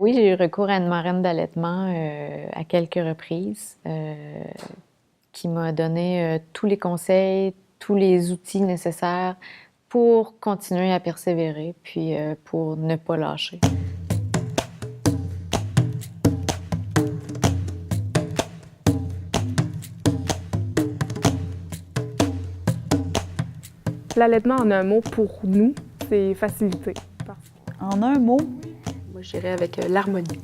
Oui, j'ai eu recours à une marraine d'allaitement à quelques reprises qui m'a donné tous les conseils, tous les outils nécessaires pour continuer à persévérer, puis pour ne pas lâcher. L'allaitement, en un mot, pour nous, c'est facilité. En un mot, Moi, je dirais avec l'harmonie.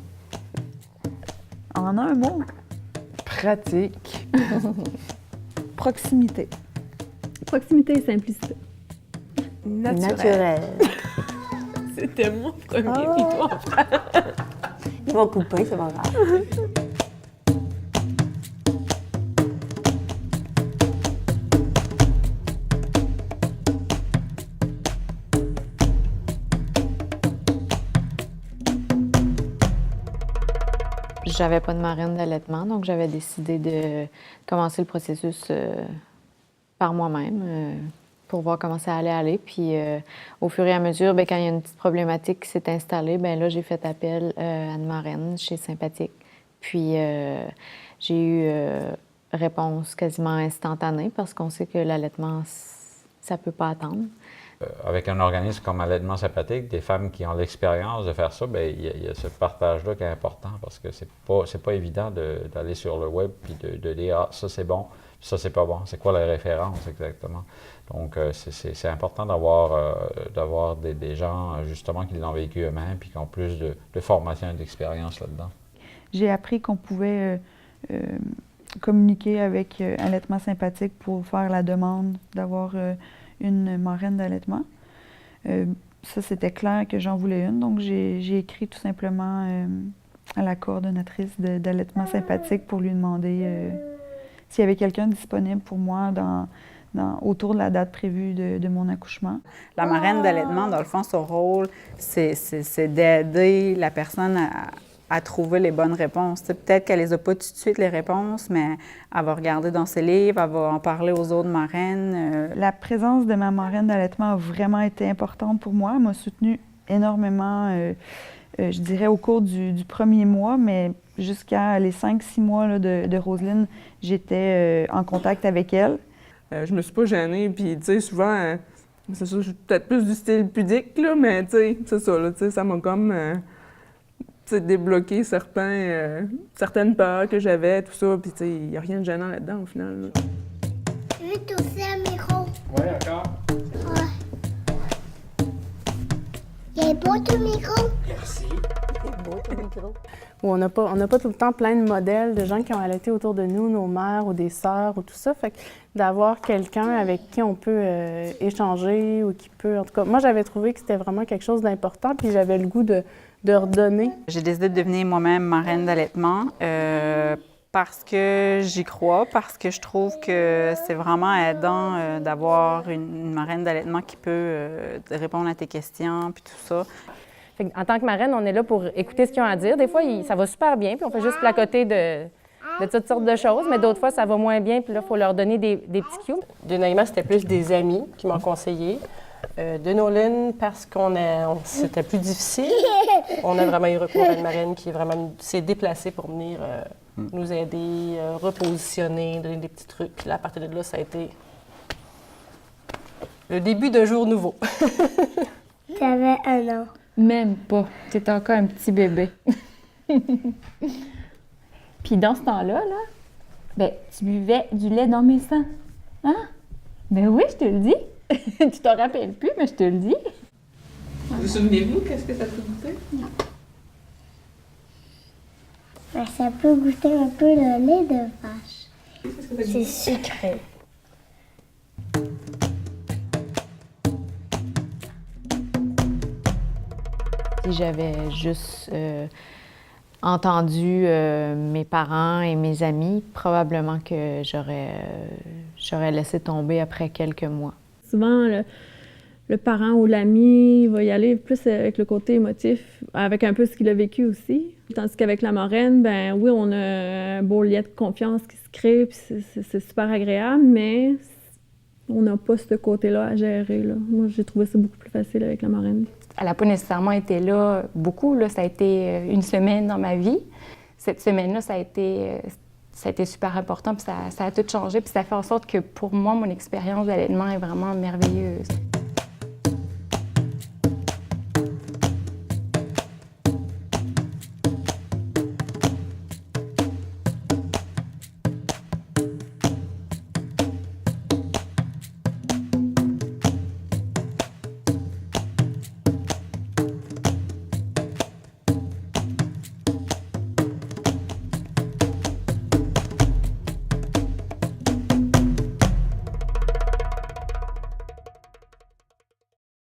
en un mot, Pratique. proximité. Proximité et simplicité. Naturel. C'était mon premier, Ah. puis toi, Ils vont couper, c'est pas grave. J'avais pas de marraine d'allaitement, donc j'avais décidé de commencer le processus par moi-même pour voir comment ça allait aller. Puis au fur et à mesure, bien, quand il y a une petite problématique qui s'est installée, bien là, j'ai fait appel à une marraine chez Sympathique. Puis j'ai eu réponse quasiment instantanée parce qu'on sait que l'allaitement, ça peut pas attendre. Avec un organisme comme Allaitement Sympathique, des femmes qui ont l'expérience de faire ça, bien, il y a ce partage-là qui est important parce que c'est pas évident d'aller sur le web et de dire « Ah, ça c'est bon, ça c'est pas bon ». C'est quoi la référence exactement? Donc, c'est important d'avoir des gens, justement, qui l'ont vécu eux-mêmes puis qui ont plus de formation et d'expérience là-dedans. J'ai appris qu'on pouvait communiquer avec Allaitement Sympathique pour faire la demande d'avoir une marraine d'allaitement. Ça, c'était clair que j'en voulais une, donc j'ai écrit tout simplement à la coordonnatrice d'Allaitement Sympathique pour lui demander s'il y avait quelqu'un disponible pour moi autour de la date prévue de mon accouchement. La marraine d'allaitement, dans le fond, son rôle, c'est d'aider la personne à trouver les bonnes réponses. Peut-être qu'elle les a pas tout de suite, les réponses, mais elle va regarder dans ses livres, elle va en parler aux autres marraines. La présence de ma marraine d'allaitement a vraiment été importante pour moi. Elle m'a soutenue énormément, je dirais, au cours du premier mois, mais jusqu'à les 5-6 mois là, de Roselyne, j'étais en contact avec elle. Je me suis pas gênée, puis tu sais, souvent, c'est sûr, je suis peut-être plus du style pudique, là, mais tu sais, c'est ça, là, tu sais, ça m'a comme débloqué certaines peurs que j'avais, tout ça, puis tu sais, il n'y a rien de gênant là-dedans, au final. Là. Je veux tousser un micro. Oui, d'accord. Ouais. Il est beau ton micro? Merci. Où on n'a pas tout le temps plein de modèles de gens qui ont allaité autour de nous, nos mères ou des sœurs ou tout ça. Fait que d'avoir quelqu'un avec qui on peut échanger ou qui peut... En tout cas, moi, j'avais trouvé que c'était vraiment quelque chose d'important, puis j'avais le goût de redonner. J'ai décidé de devenir moi-même marraine d'allaitement parce que j'y crois, parce que je trouve que c'est vraiment aidant d'avoir une marraine d'allaitement qui peut répondre à tes questions, puis tout ça. Fait en tant que marraine, on est là pour écouter ce qu'ils ont à dire. Des fois, ça va super bien, puis on fait juste placoter de toutes sortes de choses, mais d'autres fois, ça va moins bien, puis là, il faut leur donner des petits cues. De Naïma, c'était plus des amis qui m'ont conseillé. De Nolan, parce c'était plus difficile. On a vraiment eu recours à une marraine qui s'est déplacée pour venir nous aider, repositionner, donner des petits trucs. Puis là, à partir de là, ça a été le début d'un jour nouveau. J'avais 1 an. Même pas. T'es encore un petit bébé. Puis dans ce temps-là, ben, tu buvais du lait dans mes seins. Hein? Ben oui, je te le dis. Tu t'en rappelles plus, mais je te le dis. Vous souvenez-vous qu'est-ce que ça peut goûter? Non. Ben, ça peut goûter un peu le lait de vache. C'est sucré. Si j'avais juste entendu mes parents et mes amis, probablement que j'aurais laissé tomber après quelques mois. Souvent, le parent ou l'ami va y aller plus avec le côté émotif, avec un peu ce qu'il a vécu aussi. Tandis qu'avec la marraine, ben oui, on a un beau lien de confiance qui se crée, puis c'est super agréable, mais On n'a pas ce côté-là à gérer, là. Moi, j'ai trouvé ça beaucoup plus facile avec la marraine. Elle n'a pas nécessairement été là beaucoup, là. Ça a été une semaine dans ma vie. Cette semaine-là, ça a été super important, puis ça a tout changé, puis ça fait en sorte que pour moi, mon expérience d'allaitement est vraiment merveilleuse.